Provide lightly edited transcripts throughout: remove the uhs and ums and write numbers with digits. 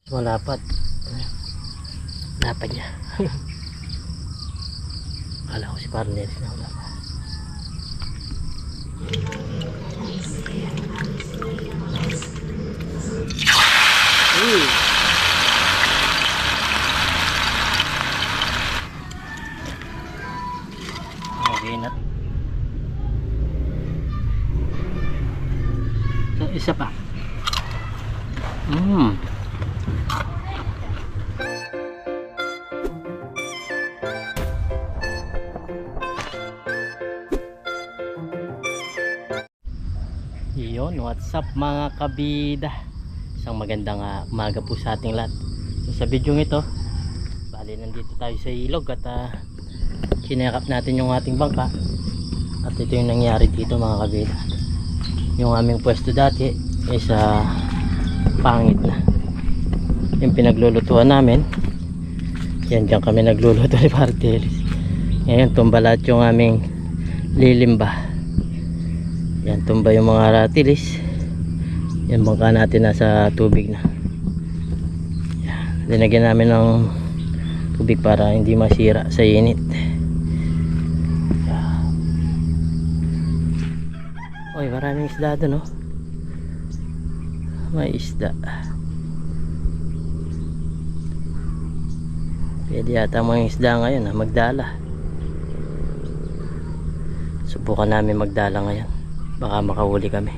Malapad. Lapad niya. Kala ko si partner na wala. Okay na. So, isa pa. Yun, what's up mga kabida? Isang magandang umaga po sa ating lahat. So, sa video ito, bali nandito tayo sa ilog at sinekap natin yung ating bangka. At ito yung nangyari dito mga kabida. Yung aming pwesto dati is pangit na. Yung pinaglulutuan namin, yan dyan kami nagluluto ni Partelis. Ngayon tumba lahat yung aming lilimba. Yan, tumba yung mga ratilis. Yan, bangka natin nasa tubig na. Yan, dinagyan namin ng tubig para hindi masira sa init. Yan. Oy, maraming isda doon, no? May isda. Pwede yata mga isda ngayon magdala. Subukan namin magdala ngayon. Baka makahuli kami.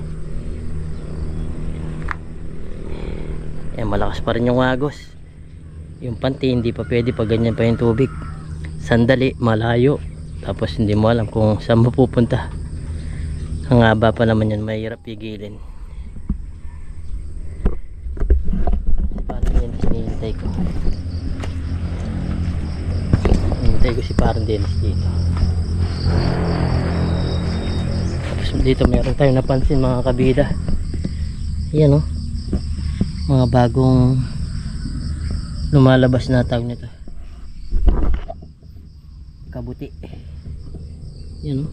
Malakas pa rin yung agos. Yung panty hindi pa pwede pag ganyan pa yung tubig. Sandali, malayo. Tapos hindi mo alam kung saan mapupunta. Ang haba pa naman yan, mahirap pigilin. Parang yan hinihintay ko. Hinihintay ko si parang Dennis dito. Dito meron tayong napansin mga kabida. Yan, mga bagong lumalabas na tawag nito, kabuti. Yan,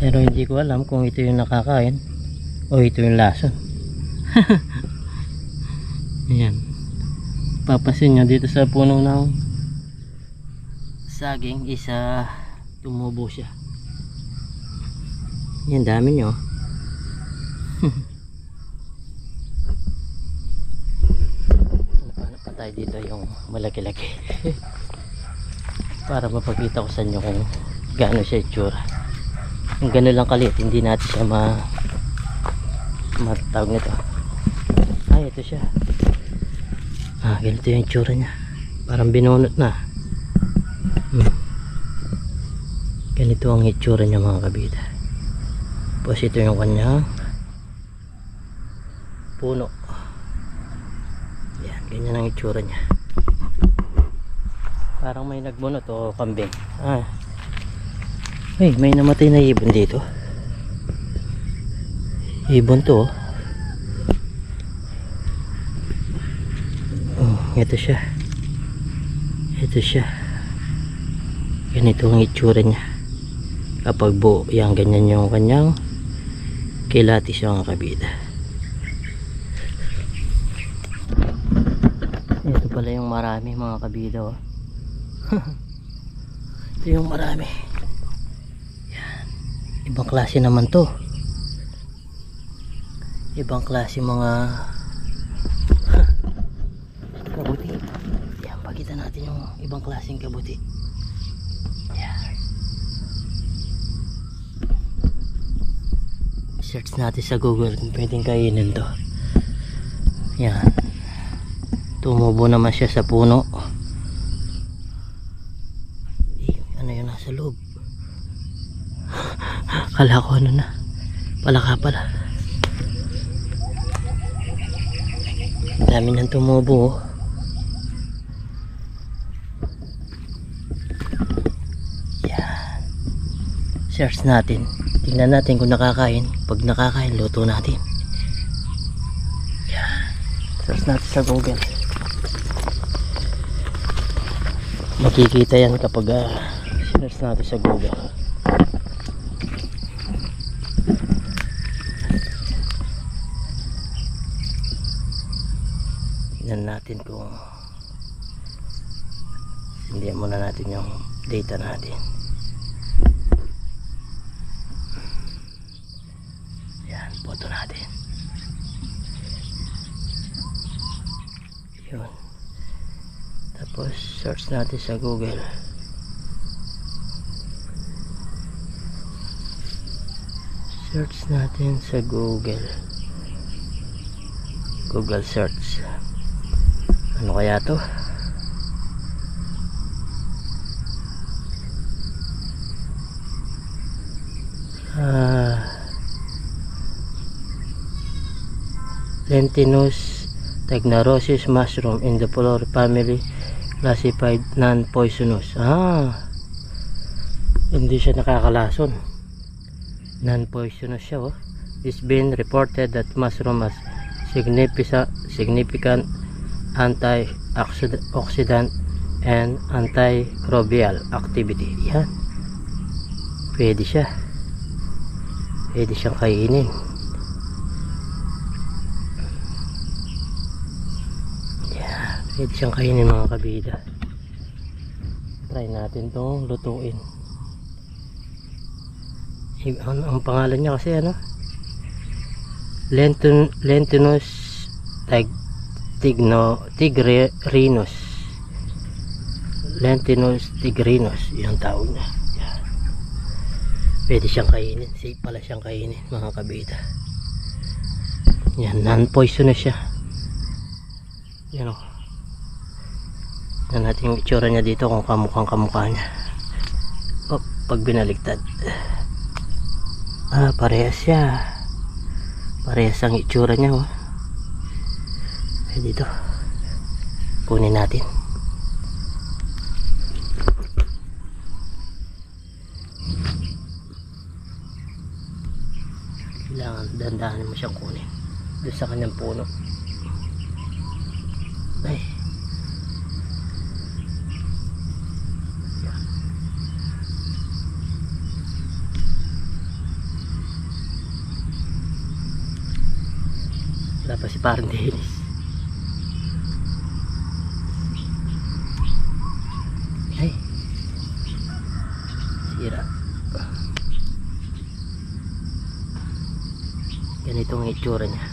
pero hindi ko alam kung ito yung nakakain o ito yung lason. Yan, papasin nyo dito sa puno ng saging, isa tumubo siya. Yan, dami nyo. Napanap pa tayo dito yung malaki-laki. Para mapakita ko sa inyo kung gaano siya itsura. Kung gano'n lang kalit, hindi natin siya matawag nito. Ay, ito siya. Ganito yung itsura niya. Parang binunot na. Ganito ang itsura niya mga kabida. Tapos ito yung kanyang puno. Yan, ganyan ang itsura niya. Parang may nagbunot o kambing. Ay, may namatay na ibon dito. Ibon to. Ito siya. Ito siya. Ganito ang itsura niya. Kapag buo, yan, ganyan yung kanyang kilatis yung kabida. Ito pala yung marami mga kabida, ito yung marami. Yan. Ibang klase naman to. Ibang klase mga kabuti. Yan, pakita natin yung ibang klaseng kabuti. Search natin sa Google kung pwedeng kainin to. Yan, tumubo naman siya sa puno. Ano yun nasa loob? Kala ko ano na, palaka pala. Ang dami nang tumubo. Yan, search natin. Tingnan natin kung nakakain. Pag nakakain, luto natin. Yan. Search natin sa Google. Makikita yan kapag search natin sa Google. tingnan natin kung hindi muna natin yung data natin. Yan, photo natin. Yun. Tapos search natin sa Google. Search natin sa Google. Google search. Ano kaya to? Lentinus tegnarosis mushroom in the Flora family, classified non-poisonous. Hindi siya nakakalason. Non-poisonous siya. It's been reported that mushroom has significant antioxidant and antimicrobial activity. Yan. Pwede siya. Pwede siyang kainin. Yan. Pwede siyang kainin mga kabida. Try natin itong lutuin. Ang pangalan niya kasi ano? Lentinus tigrinus. Lentinus tigrinus, yung tawag niya. Yan. Pwede siyang kainin. Safe pala siyang kainin mga kabida. Yan, non-poisonous siya. Yan o. Yan natin yung itsura niya dito kung kamukhang kamukha niya. Pag binaligtad. Parehas siya. Parehas ang itsura niya. Dito. Kunin natin. Kailangan dandahan mo siyang kunin. Doon sa kanyang puno. Ay. Wala pa si parang Dennis. Ay. Sira. Ganito ang itsura niya.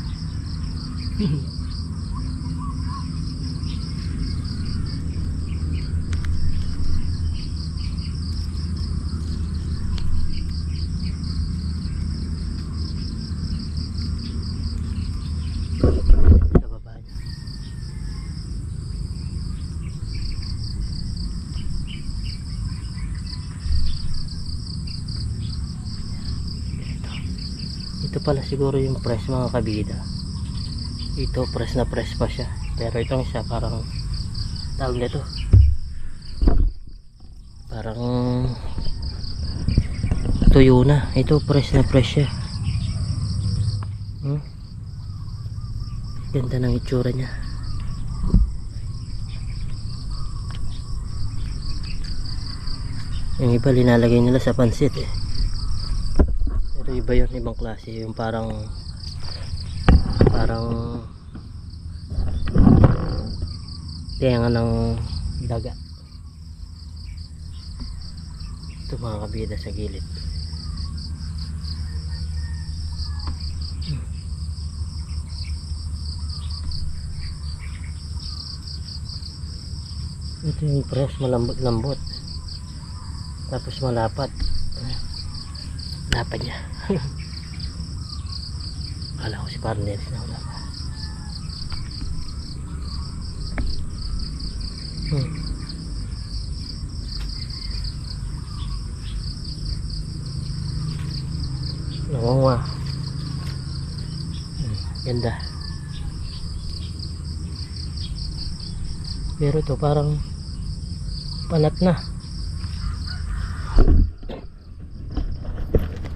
Ito pala siguro yung press mga kabida. Ito press na press pa siya. Pero itong isa parang tawag nito. Parang tuyo na. Ito press na press siya. Ganda ng itsura niya. Yung iba linalagay nila sa pansit eh. Pero iba yun, ibang klase. Yung parang tenga ng daga. Ito mga kabida sa gilid. Ito yung press, malambot-lambot. Tapos malapat. Lapat niya. Kala ko si Parnels na wala pa. Nangunga. Ganda. Pero ito parang panat na.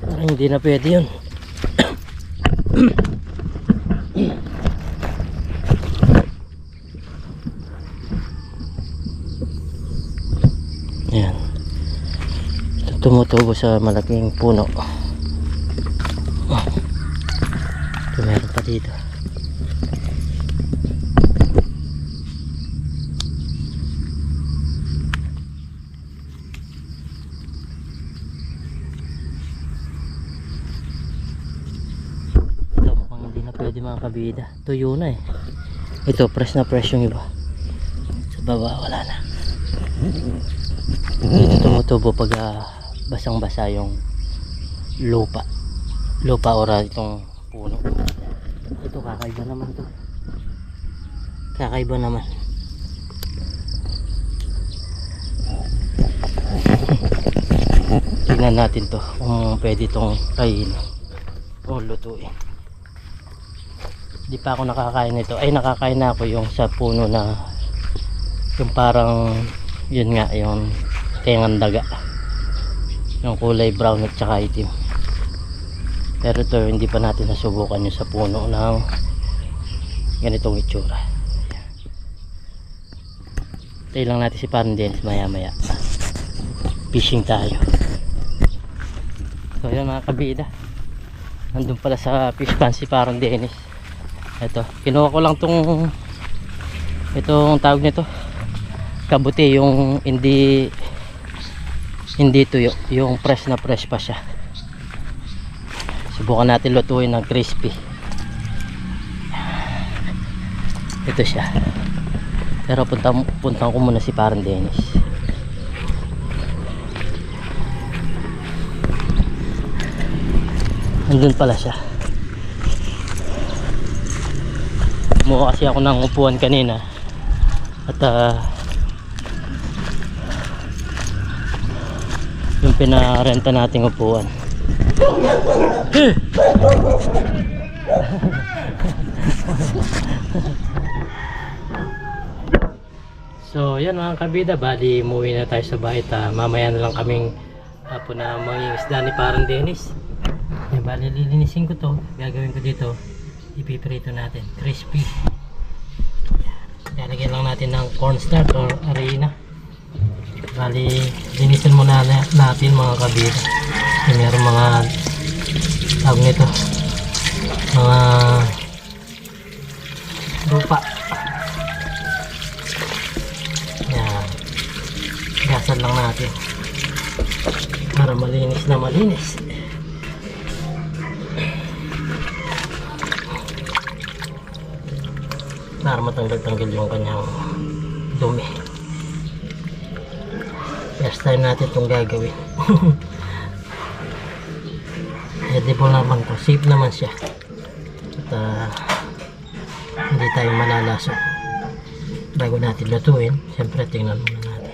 Parang hindi na pwede yun. Ayan. Ito tumutubo sa malaking puno. Ito meron pa dito. mga kabida, tuyo na eh. Ito fresh na fresh yung iba. Sa baba wala na. Dito tumutubo pag basang basa yung lupa or itong puno. Ito kakaiba naman to, kakaiba naman. Tingnan natin to kung pwede itong kainin o lutuin. Di pa ako nakakain nito. Ay, nakakain na ako yung sa puno na yung parang yun nga, yung tengang daga, yung kulay brown at saka itim. Pero ito hindi pa natin nasubukan yung sa puno ng ganitong itsura. Tayo lang natin si Parang Dennis maya maya. Fishing tayo. So yun mga kabida, nandun pala sa fish pan si Parang Dennis. Ito, kinuha ko lang itong tawag nito, kabuti, yung hindi tuyo, yung fresh na fresh pa siya. Subukan natin lutuin ng crispy. Ito siya. Pero punta ko muna si Parang Dennis. Andun pala siya. Kumuha kasi ako ng upuan kanina at yung pinarenta nating upuan. So yan mga kabida, bali umuwi na tayo sa bahay. Mamaya na lang kaming hapon na mangingisda ni Parang Dennis. Bali lilinisin ko to, gagawin ko dito, ipiprito natin, crispy. Lalagyan lang natin ng cornstarch or harina. Bali linisin muna natin mga kabida. Mayroong mga tawag nito, mga lupa. Yan, gasan lang natin para malinis na malinis. Para matanggal-tanggal yung kanyang dumi. First time natin itong gagawin. Edible naman to, safe naman siya at hindi tayo malalaso. Bago natin lutuin, siyempre tingnan muna natin.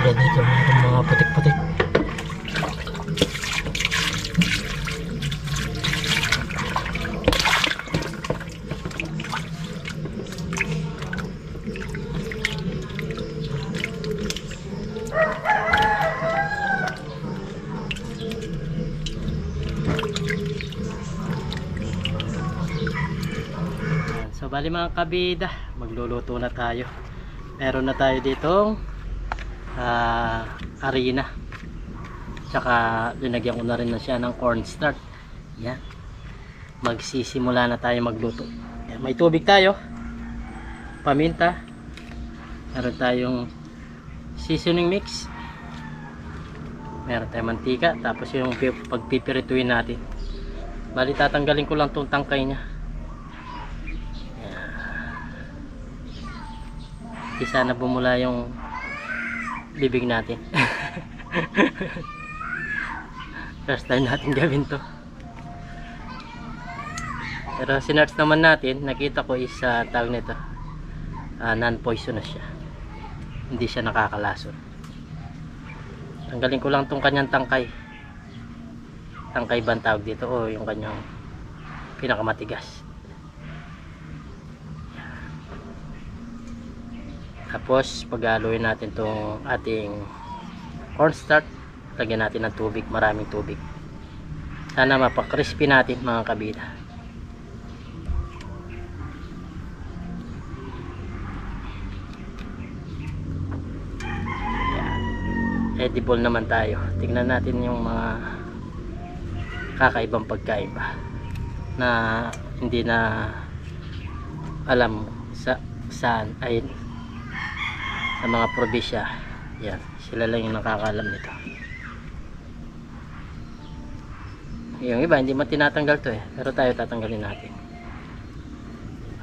Dito mayroong mga putik-putik. So bali mga kabida, magluluto na tayo. Meron na tayo ditong harina, tsaka linagyan ko na rin na siya ng cornstarch. Yan, magsisimula na tayo magluto. Yan, may tubig tayo, paminta, meron tayong seasoning mix, meron tayong mantika, tapos yung pagpipirituin natin. Bali tatanggalin ko lang itong tangkay nya. Di sana bumula yung bibig natin. First time natin gawin to. Pero sinerch naman natin, nakita ko is tawag nito, non-poisonous siya, hindi siya nakakalason. Tanggalin ko lang tong kanyang tangkay bang tawag dito, o yung kanyang pinakamatigas. Tapos pag-haluin natin tong ating cornstarch, lagyan natin ng tubig, maraming tubig. Sana mapakrispy natin mga kabida. Edible naman tayo. Tingnan natin yung mga kakaibang pagkaiba. na hindi na alam saan ay sa mga probinsya. Yan, sila lang yung nakakaalam nito. Yung iba hindi man tinatanggal to pero tayo tatanggalin natin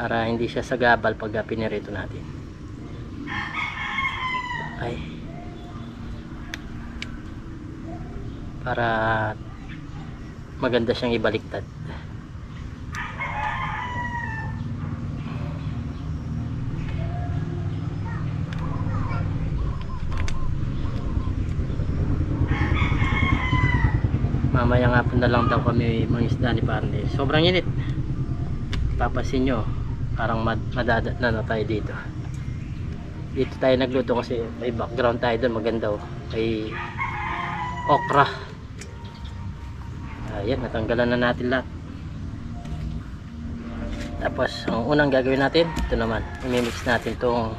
para hindi siya sagabal pag pinirito natin. Ay, para maganda siyang ibaliktad. Mamaya nga po na lang daw kami mangisda ni Parne. Sobrang init. Papasin nyo, parang madadat na tayo dito. Dito tayo nagluto kasi may background tayo doon, maganda oh. May okra. Ayan, natanggalan na natin lahat. Tapos ang unang gagawin natin, ito naman, imimix natin itong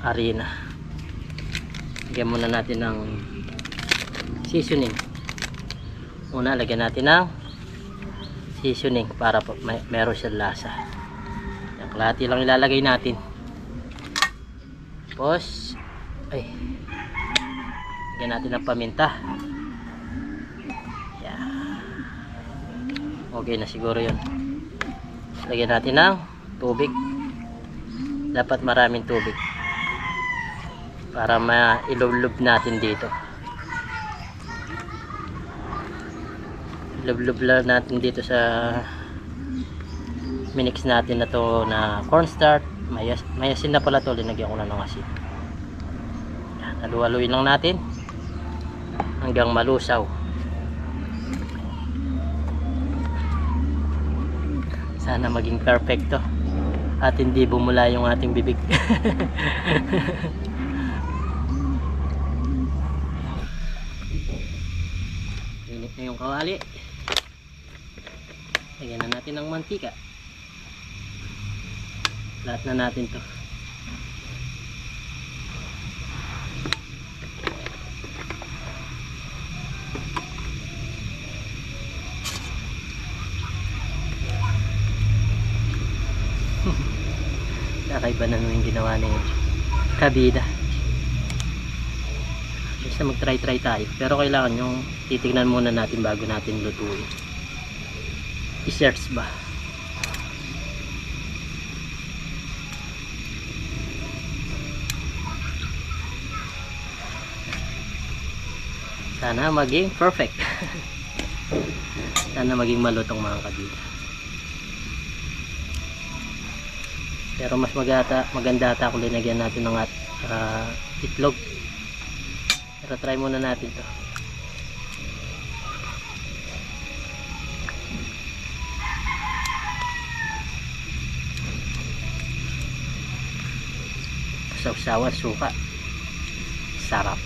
harina. Lagyan muna natin ng seasoning. Una, lagyan natin ng seasoning para meron siyang lasa. Yung kalahati lang ilalagay natin. Tapos lagyan natin ng paminta. Yan. Okay na siguro yun. Lagyan natin ng tubig. Dapat maraming tubig para mailulub natin dito. Lub lang natin dito sa minix natin na to na cornstarch. May asin na pala to, linagyan ko na ng asin. Halu-haluin lang natin hanggang malusaw. Sana maging perfecto at hindi bumula yung ating bibig. Init na yung kawali. Lagyan na natin ng mantika. Lahat na natin to. Kakaiba na yung ginawa ni kabida. Basta mag-try tayo. Pero kailangan yung titignan muna natin bago natin lutuin. I-search ba? Sana maging perfect. Sana maging malutong mga kabida. Pero mas maganda ata kung linagyan natin ng itlog. Pero try muna natin to. Sausawan, suka. Sarap.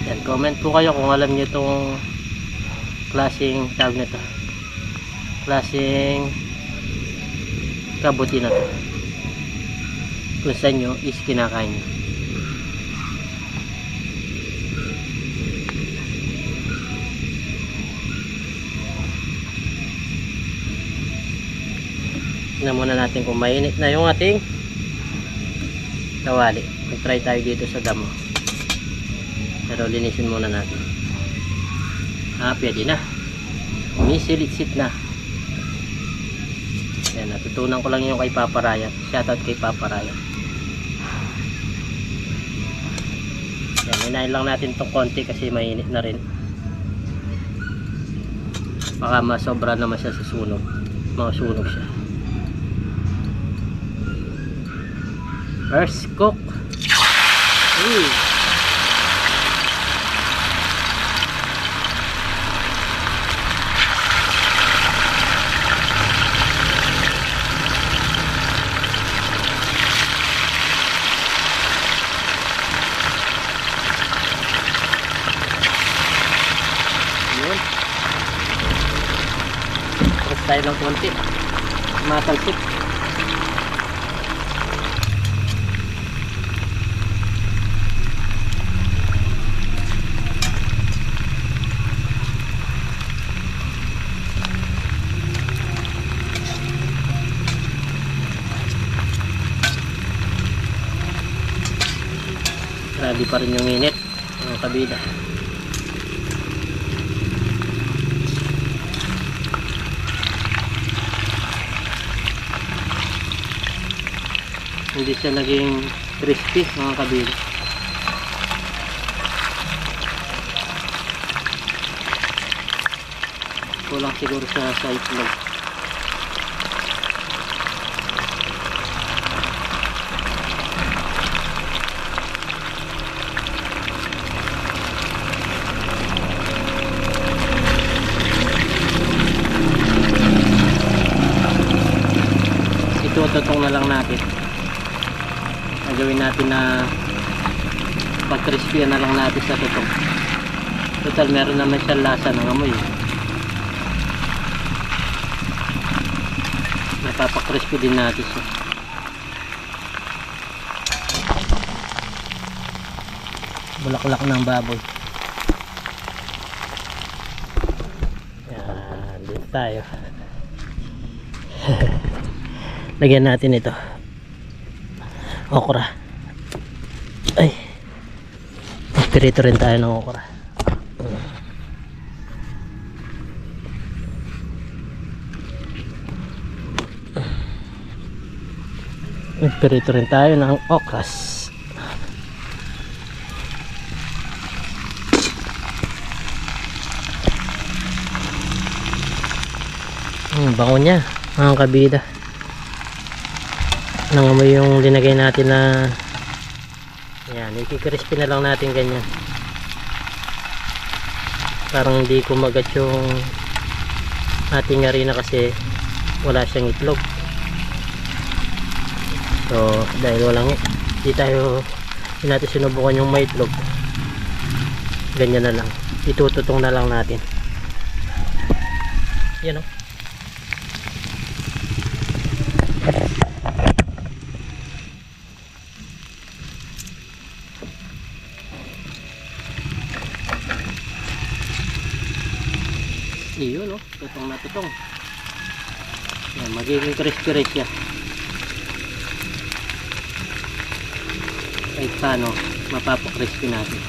Yan, comment po kayo kung alam niyo itong klaseng tawag na to. Klaseng kabuti na to. Kung sa inyo is kinakain nyo. Tingnan muna natin kung mainit na yung ating kawali. Mag-try tayo dito sa damo. Pero linisin muna natin. Pwede na. Umisilitsit na. Yan, natutunan ko lang yung kay Papa Ryan. Shoutout kay Papa Ryan. Yan, hinahin lang natin itong konti kasi mainit na rin. Baka masobra naman siya sa sunog. Masunog siya. First cook. tayo ng konti. Matalsik. Grabe pa rin yung init, mga kabida. Hindi siya naging crispy, mga kabida. Kulang siguro sa itlog. Itututong na lang natin. Gawin natin na pag crispy na lang natin sa tutong. Total meron naman siya lasa ng amoy. Napapakrispy din natin siya. Bulaklak ng baboy. Yan, dito tayo. Lagyan natin ito okra. Ay, magpirito rin tayo ng okra. Magpirito rin tayo ng okras. Bango niya, mga kabida. Nangamoy yung linagay natin na yan, ikikrispy na lang natin ganyan. Parang hindi kumagat yung ating harina kasi wala siyang itlog. So dahil walang, hindi natin sinubukan yung may itlog, ganyan na lang, itututong na lang natin. Yan o. Iyon, no? Tutong na tutong. Yan, magiging crispy rin siya. Kahit paano, mapapakrispy natin.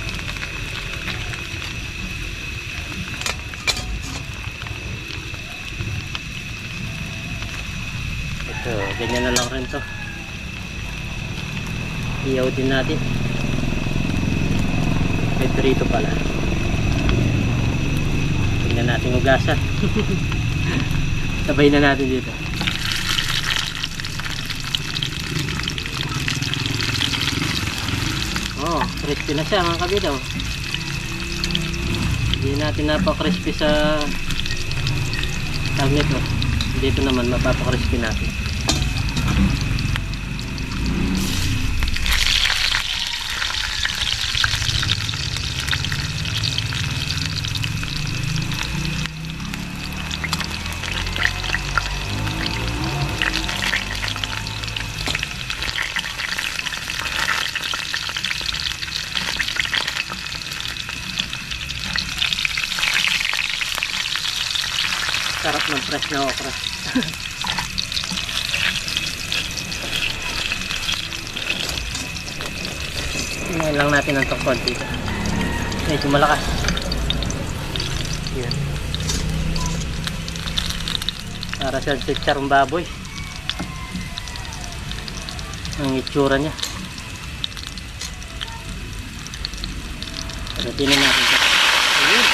Ito, ganyan na lang rin to. Iyaw din natin. May prito pala. Tingnan natin ugasan. Sabay na natin dito. Oh, crispy na siya, mga kabidaw. Hindi natin napaka-crispy sa tag nito. Dito naman mapapa-crispy natin. Sarap ng fresh na okra. Tingnan lang natin ang tokod dito. Medyo malakas. Yan. Para sa chicharong baboy. Ang itsura niya. Pagdating na natin ito. Ayun.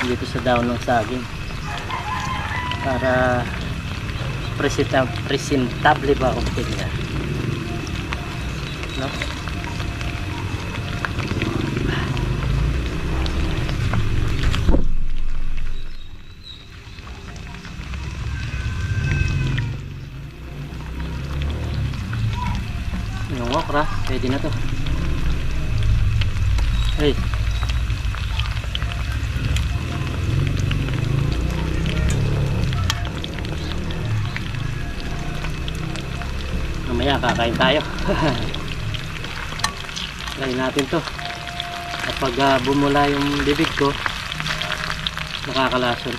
Dito sa daon ng saging para presentable ba kung tingnan, no? Yung okra, pwede na to. Hey. Mamaya kakain tayo. Kain natin to. Kapag bumula yung bibig ko, nakakalason.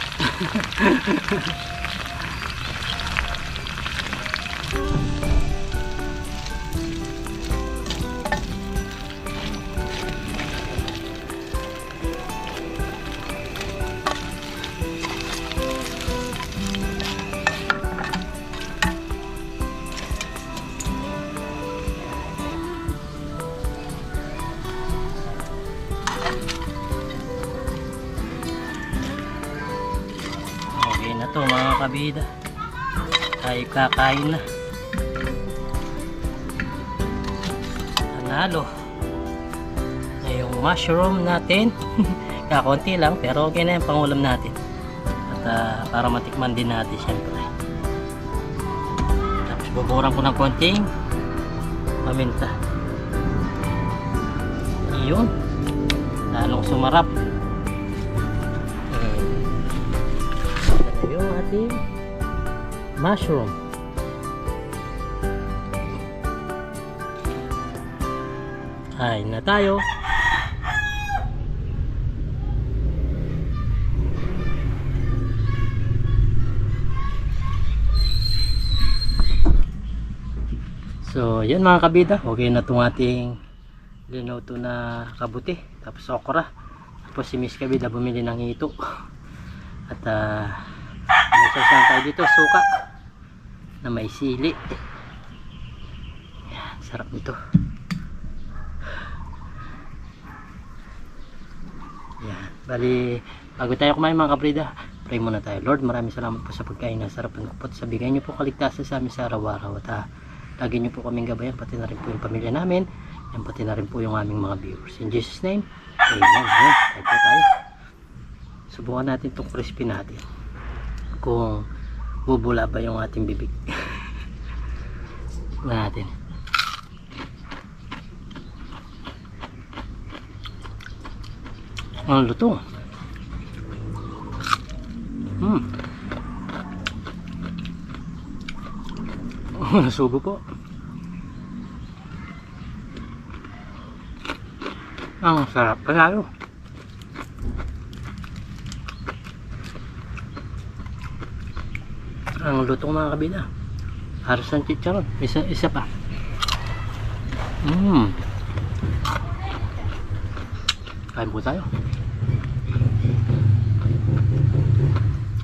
To mga kabida, tayo kakain na. Panalo na yung mushroom natin. Kakunti lang pero okay na yung pangulam natin, at para matikman din natin syempre. Tapos buburan ko ng konting paminta, yun lalong sumarap yung ating mushroom. Kain na tayo. So yan mga kabida, okay na itong ating linoto na kabuti, tapos okra. Tapos si Miss Kabida bumili ng hito, at nasasahan tayo dito suka na may sili. Yan, sarap nito. Yan, bali bago tayo kumain mga kabrida, pray muna tayo. Lord, maraming salamat po sa pagkain na sarap ng kapot. Sa bigay niyo po kaligtasan sa amin sa araw-araw, at lagi niyo po kaming gabayan, pati na rin po yung pamilya namin, yan, pati na rin po yung aming mga viewers. In Jesus name, amen. Ayan, tayo po tayo. Subukan natin itong crispy natin, kung bubula ba yung ating bibig. Natin. Ang luto. Nasubo po. Ang sarap panalo. Ang lutong mga kabila, haros ng chicharon, isa pa. Kain po tayo.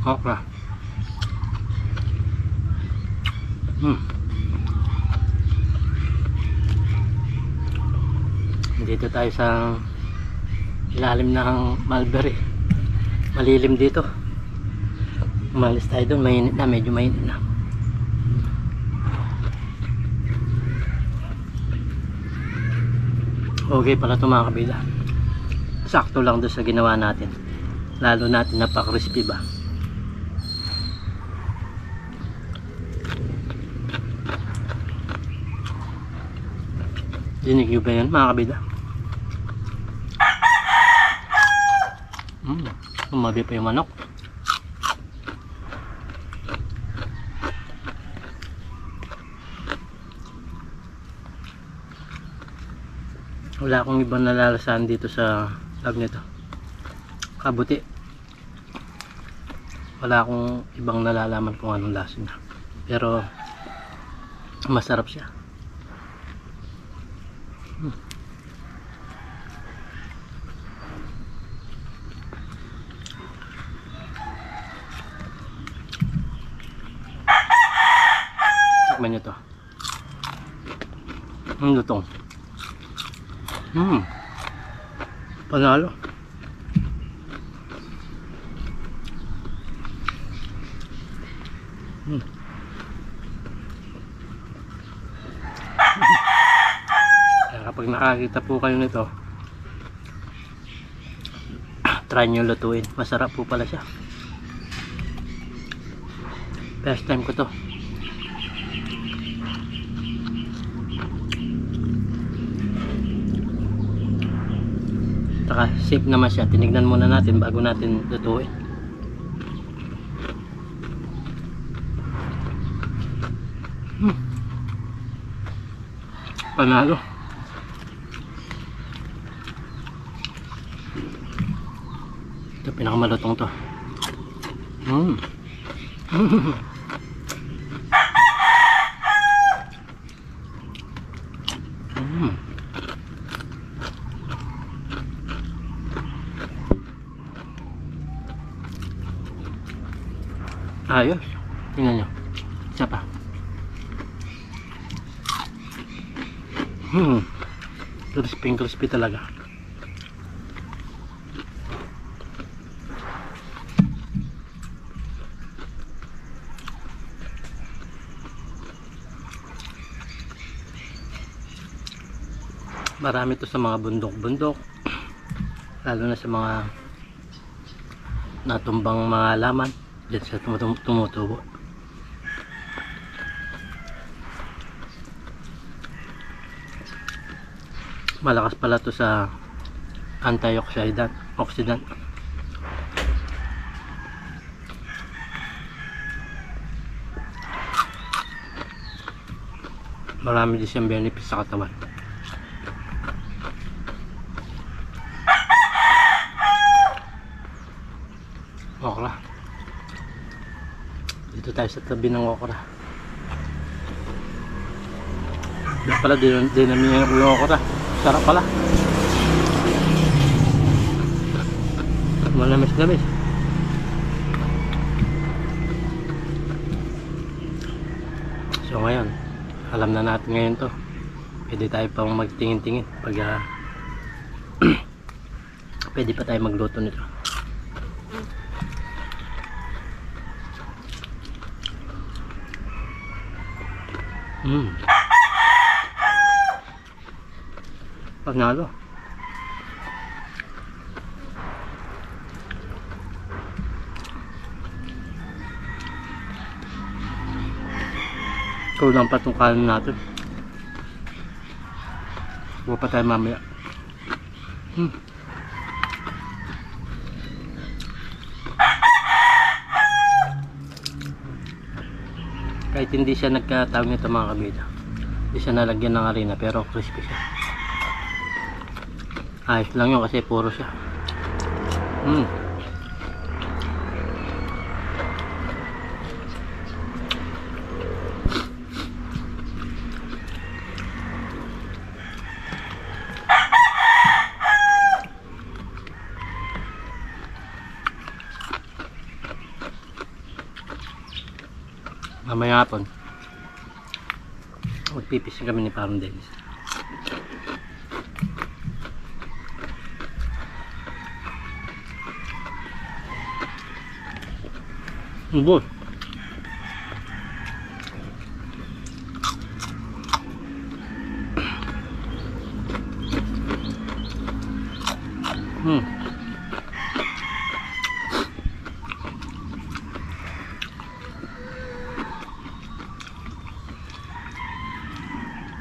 Okra. Dito tayo sa ilalim ng mulberry, malilim dito. Umalis tayo doon, mainit na, medyo mainit na. Okay pala ito mga kabila, sakto lang doon sa ginawa natin, lalo natin napaka-crispy ba. Dinig nyo ba yan mga kabila? Umabi pa yung manok. Wala akong ibang nalalasahan dito sa log nito, kabuti. Wala akong ibang nalalaman kung anong lasa niya, pero masarap siya. Tikman nyo to. Ang lutong. Panalo. pag nakakita po kayo nito, try nyo lutuin. Masarap po pala siya. First time ko to. Saka safe naman siya. Tinignan muna natin bago natin lutuin. Panalo. Ito pinakamalutong to. Ayos. Tingnan nyo. Isa pa. Crispy talaga. Marami to sa mga bundok-bundok, lalo na sa mga natumbang mga laman dyan sa tumutubo. Malakas pala to sa antioxidant. Marami din siyang benefits sa katawan. Okra. Dito tayo sa tabi ng okra. Diyan pala dinamihan ko yung okra. Sarap pala. Malamis-lamis. So ngayon, alam na natin ngayon to. Pwede tayo pang magtingin-tingin pag pwede pa tayo magluto nito. Panalo. Kulang pa itong kanin natin. Huwag pa tayo mamaya. Kahit hindi siya nagkatawag nito mga kabida, hindi siya nalagyan ng harina pero crispy siya. Ayos lang yun kasi puro siya. Mamaya hapon magpipising kami ni Parang Dennis. Ubos.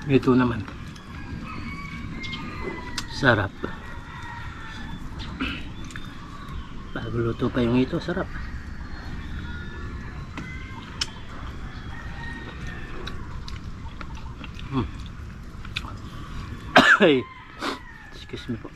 Ito naman. Sarap. Bago luto pa yung ito, sarap. Ay, excuse me po.